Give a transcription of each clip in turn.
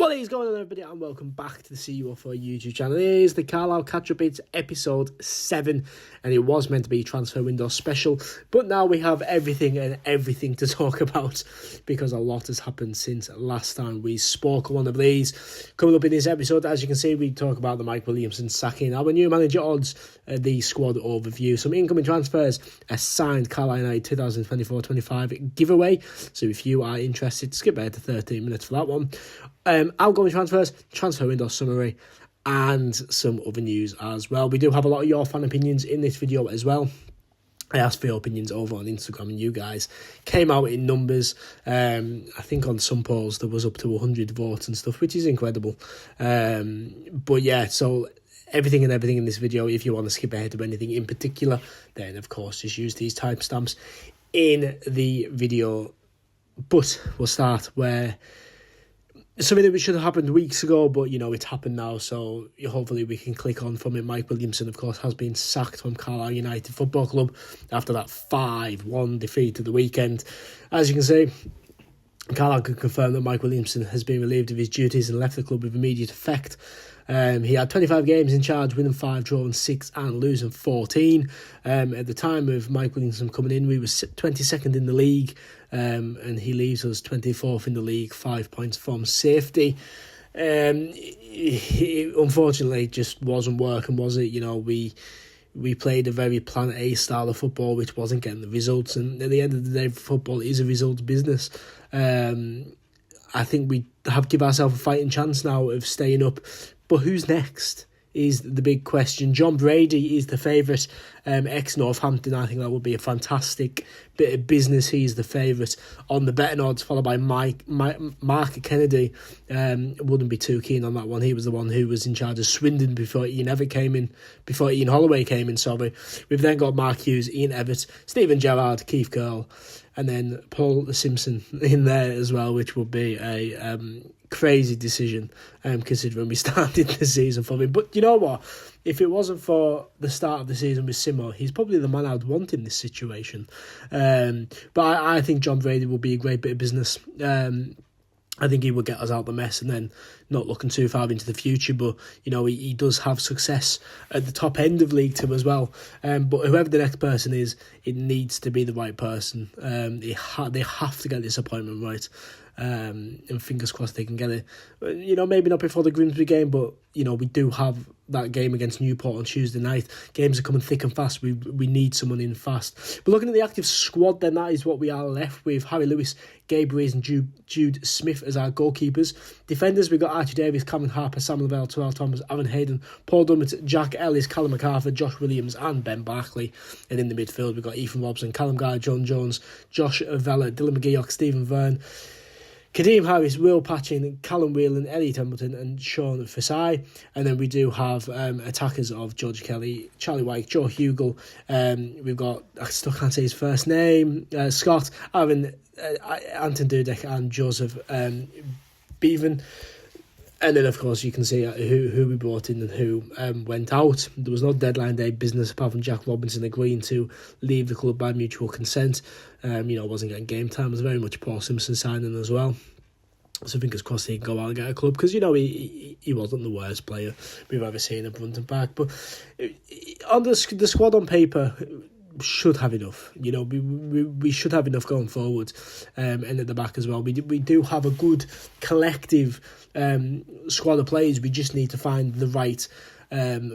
What is going on, everybody, and welcome back to the CU4 YouTube channel. It is the Carlisle Catch-Up. It's episode 7, and it was meant to be transfer window special, but now we have everything to talk about because a lot has happened since last time we spoke on one of these. Coming up in this episode, as you can see, we talk about the Mike Williamson sacking, our new manager odds, the squad overview, some incoming transfers, a signed Carlisle United 2024-25 giveaway. So if you are interested, skip ahead to 13 minutes for that one. Outgoing transfers, transfer window summary, and some other news as well. We do have a lot of your fan opinions in this video as well. I asked for your opinions over on Instagram, and you guys came out in numbers. I think on some polls there was up to 100 votes and stuff, which is incredible. But yeah, so everything in this video. If you want to skip ahead to anything in particular, then of course just use these timestamps in the video. But we'll start where something that should have happened weeks ago, but you know it's happened now, so hopefully we can click on from it. Mike Williamson, of course, has been sacked from Carlisle United Football Club after that 5-1 defeat at the weekend. As you can see, Carlisle can confirm that Mike Williamson has been relieved of his duties and left the club with immediate effect. He had 25 games in charge, winning 5, drawing 6 and losing 14. At the time of Mike Williamson coming in, we were 22nd in the league, and he leaves us 24th in the league, 5 points from safety. It unfortunately just wasn't working, was it? You know, we played a very plan A style of football, which wasn't getting the results, and at the end of the day, football is a results business. I think we have give ourselves a fighting chance now of staying up. But who's next is the big question. John Brady is the favourite, ex-Northampton. I think that would be a fantastic bit of business. He's the favourite on the betting odds, followed by Mark Kennedy. Wouldn't be too keen on that one. He was the one who was in charge of Swindon before Ian Holloway came in. Sorry. We've then got Mark Hughes, Ian Evans, Stephen Gerrard, Keith Curl, and then Paul Simpson in there as well, which would be a crazy decision considering we started the season for him. But you know what? If it wasn't for the start of the season with Simo, he's probably the man I'd want in this situation. But I think John Brady will be a great bit of business. I think he will get us out of the mess and then not looking too far into the future. But, you know, he does have success at the top end of League Two as well. But whoever the next person is, it needs to be the right person. They have to get this appointment right. And fingers crossed they can get it. You know, maybe not before the Grimsby game, but, you know, we do have that game against Newport on Tuesday night. Games are coming thick and fast. We need someone in fast. But looking at the active squad, then that is what we are left with. Harry Lewis, Gabe Rees and Jude Smith as our goalkeepers. Defenders, we've got Archie Davies, Cameron Harper, Samuel Bell, Terrell Thomas, Aaron Hayden, Paul Dummett, Jack Ellis, Callum MacArthur, Josh Williams and Ben Barkley. And in the midfield, we've got Ethan Robson, Callum Guy, John Jones, Josh Vella, Dylan McGeoch, Stephen Verne, Kadeem Harris, Will Patchin, Callum Whelan, Elliot Templeton and Sean Fasai. And then we do have attackers of George Kelly, Charlie White, Joe Hugel. We've got, I still can't say his first name, Scott, Aaron, Anton Dudek and Joseph Bevan. And then, of course, you can see who we brought in and who went out. There was no deadline day business apart from Jack Robinson agreeing to leave the club by mutual consent. You know, wasn't getting game time. It was very much Paul Simpson signing as well. So fingers crossed he can go out and get a club because, you know, he wasn't the worst player we've ever seen at front and back. But on the squad on paper should have enough. You know, we should have enough going forward and at the back as well. We do have a good collective squad of players. We just need to find the right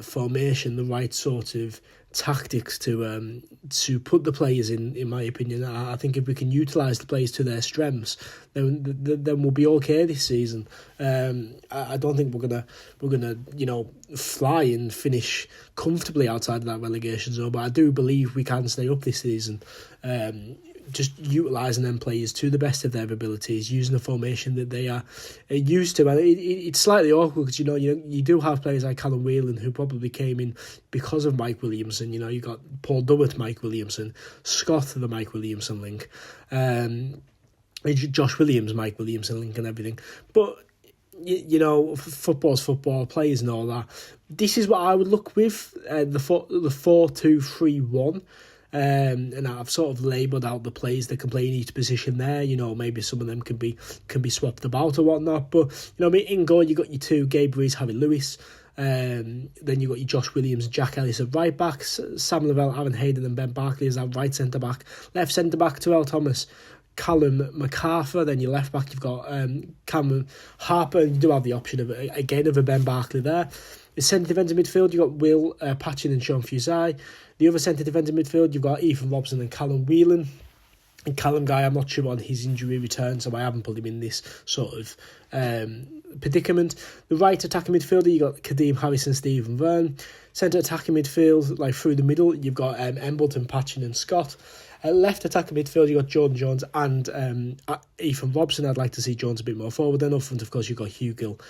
formation, the right sort of tactics to put the players in my opinion. I think if we can utilise the players to their strengths, then we'll be okay this season. I don't think we're gonna you know fly and finish comfortably outside of that relegation zone, but I do believe we can stay up this season. Just utilising them players to the best of their abilities, using a formation that they are used to. And it's slightly awkward because, you know, you do have players like Callum Whelan who probably came in because of Mike Williamson. You know, you got Paul Dummett, Mike Williamson, Scott, the Mike Williamson link, Josh Williams, Mike Williamson link and everything. But, you know, football's football, players and all that. This is what I would look with, the 4-2-3-1. And I've sort of labelled out the players that can play in each position there. You know, maybe some of them can be swapped about or whatnot. But, you know, in goal, you got your two, Gabe Rees, Harry Lewis. Then you got your Josh Williams, Jack Ellis at right backs, Sam Lavelle, Aaron Hayden and Ben Barkley as our right centre back. Left centre back, Terrell Thomas, Callum MacArthur. Then your left back, you've got Cameron Harper. You do have the option of a Ben Barkley there. The centre defensive midfield, you've got Will Patchin and Sean Fusai. The other centre defensive midfield, you've got Ethan Robson and Callum Whelan. And Callum Guy, I'm not sure on his injury return, so I haven't put him in this sort of predicament. The right attacking midfielder, you got Kadeem Harris and Stephen Verne. Centre attacking midfield, like through the middle, you've got Embleton, Patchin and Scott. Left attacking midfield, you've got Jordan Jones and Ethan Robson. I'd like to see Jones a bit more forward. Then up front, of course, you've got Hugh Gill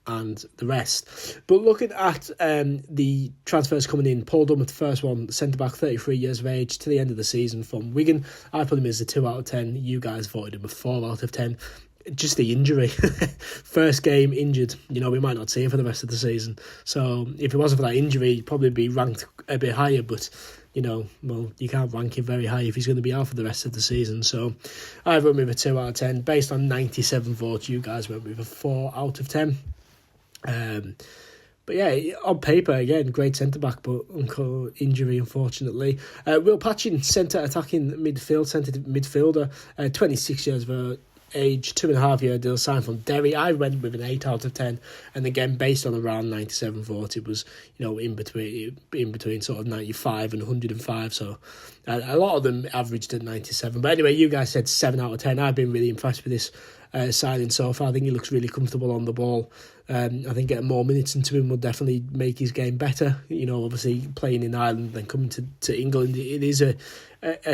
and the rest. But looking at the transfers coming in, Paul Dunn, the first one, centre-back, 33 years of age, to the end of the season from Wigan. I put him as a 2 out of 10. You guys voted him a 4 out of 10. Just the injury. First game injured. You know, we might not see him for the rest of the season. So if it wasn't for that injury, he'd probably be ranked a bit higher. But, you know, well, you can't rank him very high if he's going to be out for the rest of the season. So I went with a 2 out of 10. Based on 97 votes, you guys went with a 4 out of 10. But yeah, on paper, again, great centre-back, but injury, unfortunately. Will Patchin, centre midfielder, 26 years of age, 2.5-year deal signed from Derry. I went with an 8 out of 10, and again, based on around 97 votes, it was, you know, in between sort of 95 and 105, so a lot of them averaged at 97. But anyway, you guys said 7 out of 10. I've been really impressed with this signing so far. I think he looks really comfortable on the ball. I think getting more minutes into him will definitely make his game better. You know, obviously playing in Ireland and coming to England, it is a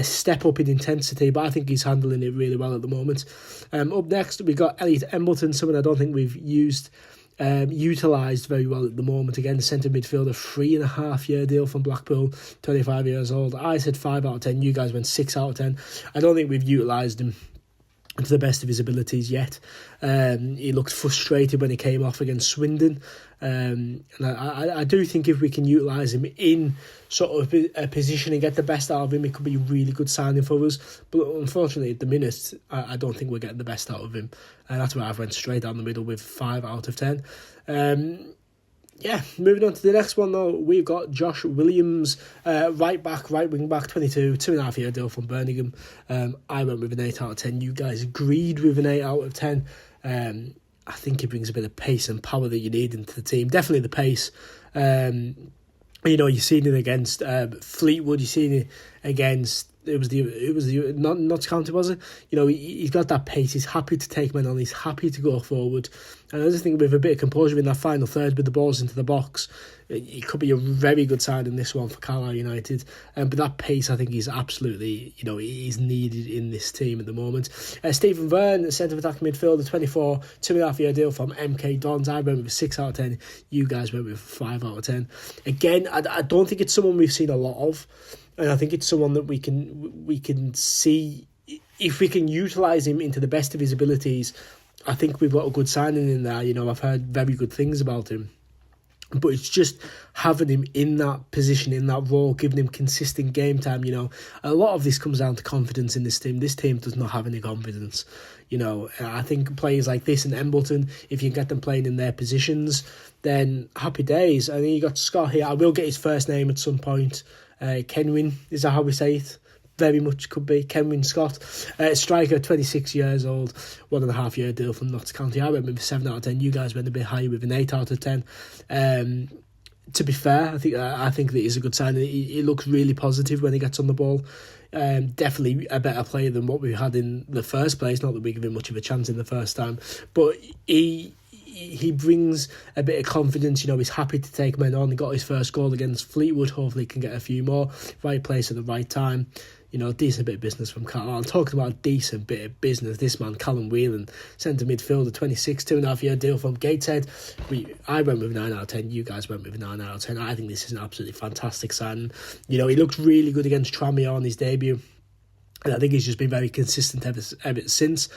step up in intensity, but I think he's handling it really well at the moment. Up next, we got Elliot Embleton, someone I don't think we've utilised very well at the moment. Again, the centre midfielder, 3.5-year deal from Blackpool, 25 years old. I said 5 out of 10. You guys went 6 out of 10. I don't think we've utilised him to the best of his abilities yet. He looked frustrated when he came off against Swindon. And I do think if we can utilise him in sort of a position and get the best out of him, it could be a really good signing for us. But unfortunately, at the minute, I don't think we're getting the best out of him. And that's why I've went straight down the middle with 5 out of 10. Yeah, moving on to the next one though, we've got Josh Williams, right wing back, 22, 2.5-year deal from Birmingham. I went with an 8 out of 10. You guys agreed with an 8 out of 10. I think he brings a bit of pace and power that you need into the team. Definitely the pace. You know, you've seen it against Fleetwood. You've seen it against it was the Notts County, was it? You know, he's got that pace. He's happy to take men on. He's happy to go forward. And I just think with a bit of composure in that final third with the balls into the box, it could be a very good sign in this one for Carlisle United. But that pace, I think, is absolutely, you know, is needed in this team at the moment. Stephen Verne, centre attacking midfielder, 24, 2.5-year deal from MK Dons. I went with a 6 out of 10. You guys went with a 5 out of 10. Again, I don't think it's someone we've seen a lot of. And I think it's someone that we can see, if we can utilise him into the best of his abilities. I think we've got a good signing in there. You know, I've heard very good things about him. But it's just having him in that position, in that role, giving him consistent game time. You know, a lot of this comes down to confidence in this team. This team does not have any confidence. You know, I think players like this and Embleton, if you can get them playing in their positions, then happy days. I think you got Scott here. I will get his first name at some point. Kenwyn, is that how we say it? Very much could be. Kenwyn Scott. Striker, 26 years old, 1.5-year deal from Notts County. I went with a 7 out of 10. You guys went a bit higher with an 8 out of 10. To be fair, I think that he's a good sign. He looks really positive when he gets on the ball. Definitely a better player than what we had in the first place. Not that we give him much of a chance in the first time, but he brings a bit of confidence. You know, he's happy to take men on. He got his first goal against Fleetwood. Hopefully he can get a few more. Right place at the right time. You know, decent bit of business from Carlisle. I'm talking about a decent bit of business. This man, Callum Whelan, centre midfielder, 26, 2.5-year deal from Gateshead. I went with 9 out of 10. You guys went with 9 out of 10. I think this is an absolutely fantastic signing. You know, he looked really good against Tranmere on his debut. And I think he's just been very consistent ever since.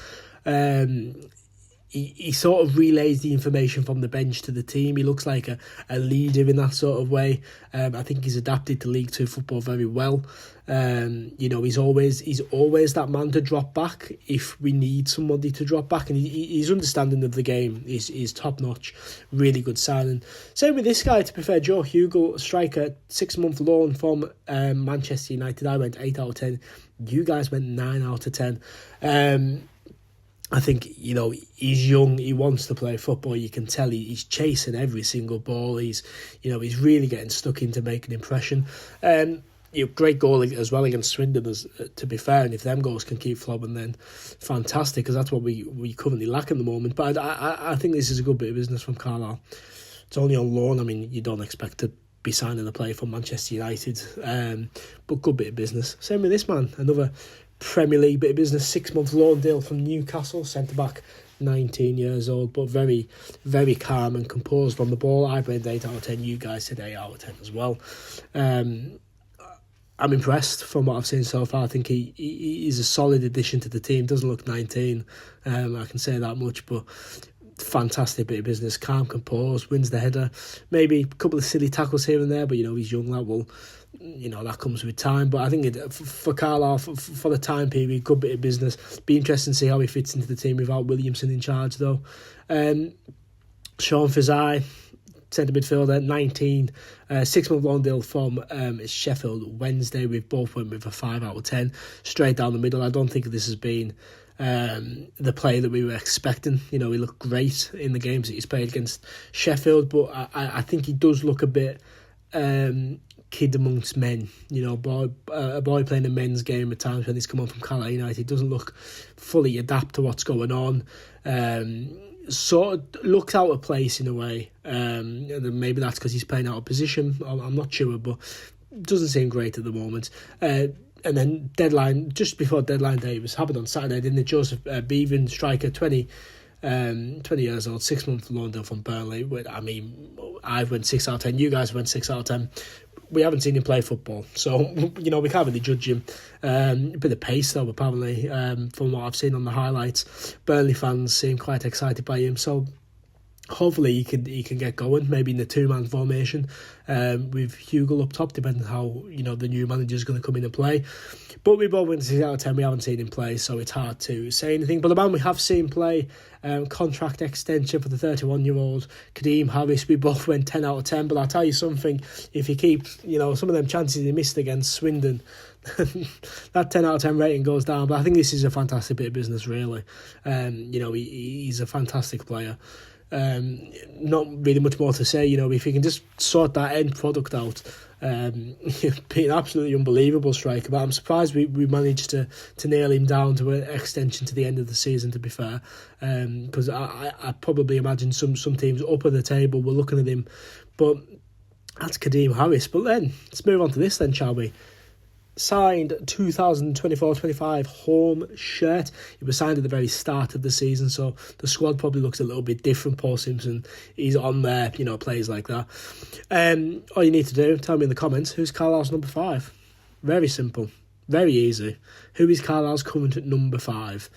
he sort of relays the information from the bench to the team. He looks like a leader in that sort of way. I think he's adapted to League Two football very well. He's always that man to drop back if we need somebody to drop back, and his understanding of the game is top notch. Really good signing. Same with this guy, to be fair, Joe Hugel, striker, 6-month loan from Manchester United. I went 8 out of 10. You guys went 9 out of 10. I think, he's young, he wants to play football. You can tell he's chasing every single ball. He's really getting stuck into making an impression. Great goal as well against Swindon, to be fair, and if them goals can keep flowing, then fantastic, because that's what we currently lack at the moment. But I think this is a good bit of business from Carlisle. It's only on loan. I mean, you don't expect to be signing a player from Manchester United, but good bit of business. Same with this man, another Premier League bit of business, 6-month loan deal from Newcastle, centre-back, 19 years old, but very, very calm and composed on the ball. I've rated 8 out of 10, you guys said 8 out of 10 as well. I'm impressed from what I've seen so far. I think he's a solid addition to the team. Doesn't look 19, I can say that much, but fantastic bit of business, calm, composed, wins the header, maybe a couple of silly tackles here and there, but he's young, that will, that comes with time. But I think for Carlisle, for the time period, good bit of business. Be interesting to see how he fits into the team without Williamson in charge, though. Sean Fazai, centre midfielder, 19, 6-month loan deal from Sheffield Wednesday. We've both went with a 5 out of 10, straight down the middle. I don't think this has been the player that we were expecting. He looked great in the games that he's played against Sheffield, but I think he does look a bit kid amongst men. A boy playing a men's game at times when he's come on from Carlisle United. He doesn't look fully adapt to what's going on. Sort of looks out of place in a way. And maybe that's because he's playing out of position. I'm not sure, but doesn't seem great at the moment. And then just before deadline day, it was happened on Saturday, didn't it? Joseph Bevan, striker, 20 years old, 6-month loan deal from Burnley. I mean, I went 6 out of 10. You guys went 6 out of 10. We haven't seen him play football, so we can't really judge him. A bit of pace though, apparently, from what I've seen on the highlights. Burnley fans seem quite excited by him, so hopefully he can get going, maybe in the 2-man formation with Hugel up top, depending on how the new manager's going to come in and play. But we both went 6 out of 10. We haven't seen him play, so it's hard to say anything. But the man we have seen play, contract extension for the 31-year-old Kadeem Harris, we both went 10 out of 10. But I'll tell you something, if he keeps some of them chances he missed against Swindon, that 10 out of 10 rating goes down. But I think this is a fantastic bit of business, really. He's a fantastic player. Not really much more to say. If he can just sort that end product out, be an absolutely unbelievable striker. But I'm surprised we managed to nail him down to an extension to the end of the season, to be fair, because I probably imagine some teams up at the table were looking at him. But that's Kadeem Harris. But then let's move on to this then, shall we? Signed 2024-25 home shirt. It was signed at the very start of the season, so the squad probably looks a little bit different. Paul Simpson, he's on there, players like that. All you need to do, tell me in the comments, who's Carlisle's number 5? Very simple, very easy. Who is Carlisle's current number 5?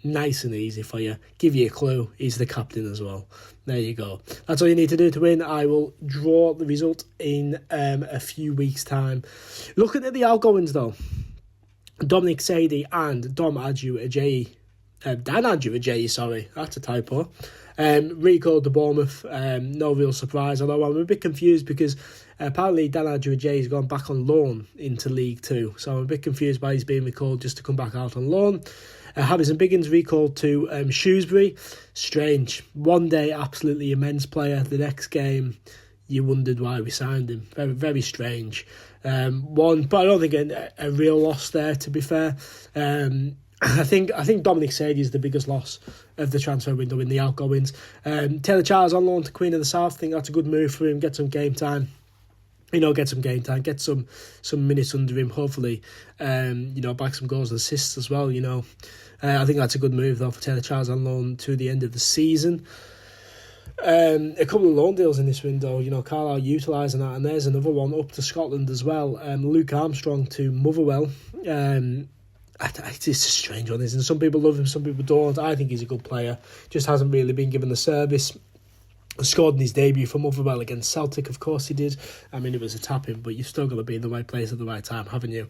Nice and easy for you. Give you a clue, he's the captain as well. There you go. That's all you need to do to win. I will draw the result in a few weeks' time. Looking at the outgoings though, Dominic Sadie and Dan Adju Ajayi, sorry, that's a typo. Recalled to Bournemouth, no real surprise, although I'm a bit confused because apparently Dan Adju Ajayi has gone back on loan into League Two, so I'm a bit confused why he's being recalled just to come back out on loan. Harrison Biggins recalled to Shrewsbury. Strange. One day, absolutely immense player. The next game, you wondered why we signed him. Very, very strange. But I don't think a real loss there, to be fair. I think Dominic Sadie is the biggest loss of the transfer window in the outgoings. Taylor Charles on loan to Queen of the South. I think that's a good move for him. Get some game time. Get some minutes under him, hopefully, back some goals and assists as well, I think that's a good move, though, for Taylor Charles on loan to the end of the season. A couple of loan deals in this window, Carlisle utilising that, and there's another one up to Scotland as well. Luke Armstrong to Motherwell. It's a strange one, isn't it? Some people love him, some people don't. I think he's a good player. Just hasn't really been given the service. Scored in his debut for Motherwell against Celtic, of course he did. I mean, it was a tap-in, but you've still got to be in the right place at the right time, haven't you?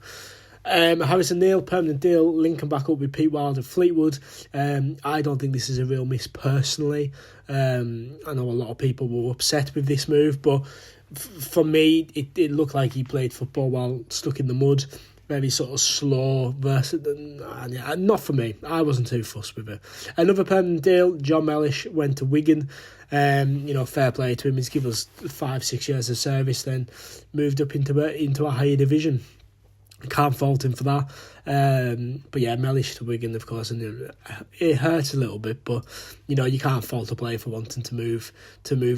Harrison Neal, permanent deal, linking back up with Pete Wild at Fleetwood. I don't think this is a real miss personally. I know a lot of people were upset with this move, but for me, it looked like he played football while stuck in the mud. Very sort of slow, not for me. I wasn't too fussed with it. Another permanent deal, John Mellish went to Wigan. Fair play to him. He's given us 5-6 years of service, then moved up into a higher division. Can't fault him for that. But yeah, Mellish to Wigan, of course, and it hurts a little bit, but you can't fault a player for wanting to move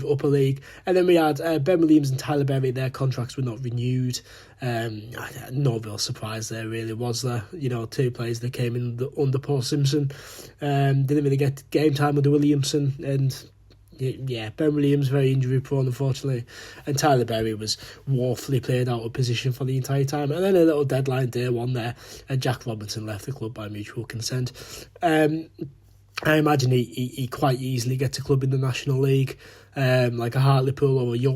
up a league. And then we had Ben Williams and Tyler Berry. Their contracts were not renewed. No real surprise there, really, was there? Two players that came in under Paul Simpson. Didn't really get game time under Williamson, and yeah, Ben Williams very injury prone, unfortunately, and Tyler Berry was woefully played out of position for the entire time. And then a little deadline day one there, and Jack Robinson left the club by mutual consent. I imagine he quite easily gets a club in the National League, like a Hartlepool or a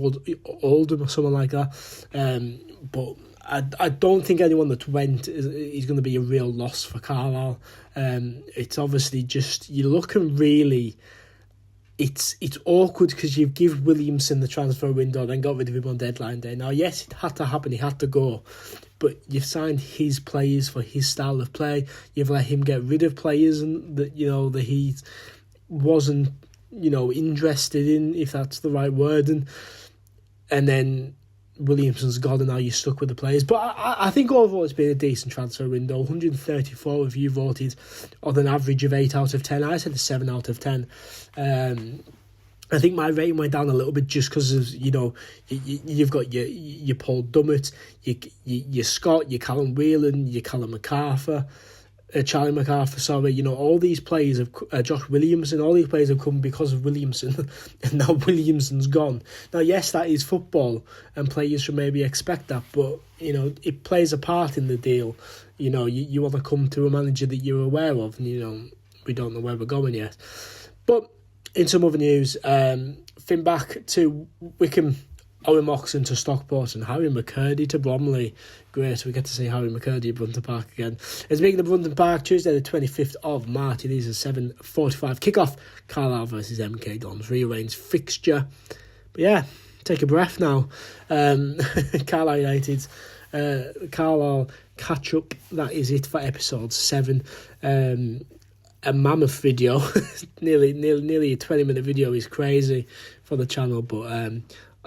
Oldham or something like that. But I don't think anyone that went is going to be a real loss for Carlisle. It's obviously just, you're looking really. It's awkward because you've given Williamson the transfer window, then got rid of him on deadline day. Now, yes, it had to happen, he had to go, but you've signed his players for his style of play. You've let him get rid of players and that he wasn't interested in, if that's the right word, and then Williamson's gone and now you're stuck with the players. But I think overall it's been a decent transfer window. 134 of you voted on an average of 8 out of 10. I said a 7 out of 10. I think my rating went down a little bit just because of, you've got your Paul Dummett, your Scott, your Callum Whelan, your Charlie MacArthur, sorry, all these players have, Josh Williamson, all these players have come because of Williamson, and now Williamson's gone. Now, yes, that is football, and players should maybe expect that, but, it plays a part in the deal. You want to come to a manager that you're aware of, and, we don't know where we're going yet. But, in some other news, fin back to Wickham, Owen Moxon to Stockport, and Harry McCurdy to Bromley. Great, we get to see Harry McCurdy at Brunton Park again. It's speaking of Brunton Park, Tuesday the 25th of March. It is a 7:45 kickoff. Carlisle versus MK Dons, rearranged fixture. But yeah, take a breath now. Carlisle United, Carlisle catch up. That is it for episode 7. A mammoth video, nearly a 20-minute video is crazy for the channel, but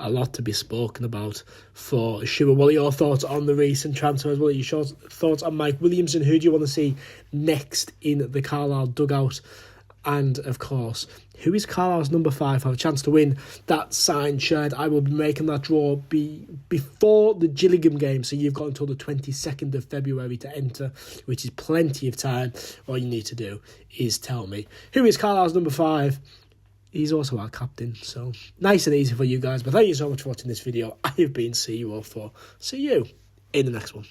a lot to be spoken about for sure. What are your thoughts on the recent transfers? What are your thoughts on Mike Williamson? Who do you want to see next in the Carlisle dugout? And, of course, who is Carlisle's number 5? Have a chance to win that signed shirt. I will be making that draw before the Gillingham game, so you've got until the 22nd of February to enter, which is plenty of time. All you need to do is tell me who is Carlisle's number 5. He's also our captain, so nice and easy for you guys. But thank you so much for watching this video. I have been CU04. See you in the next one.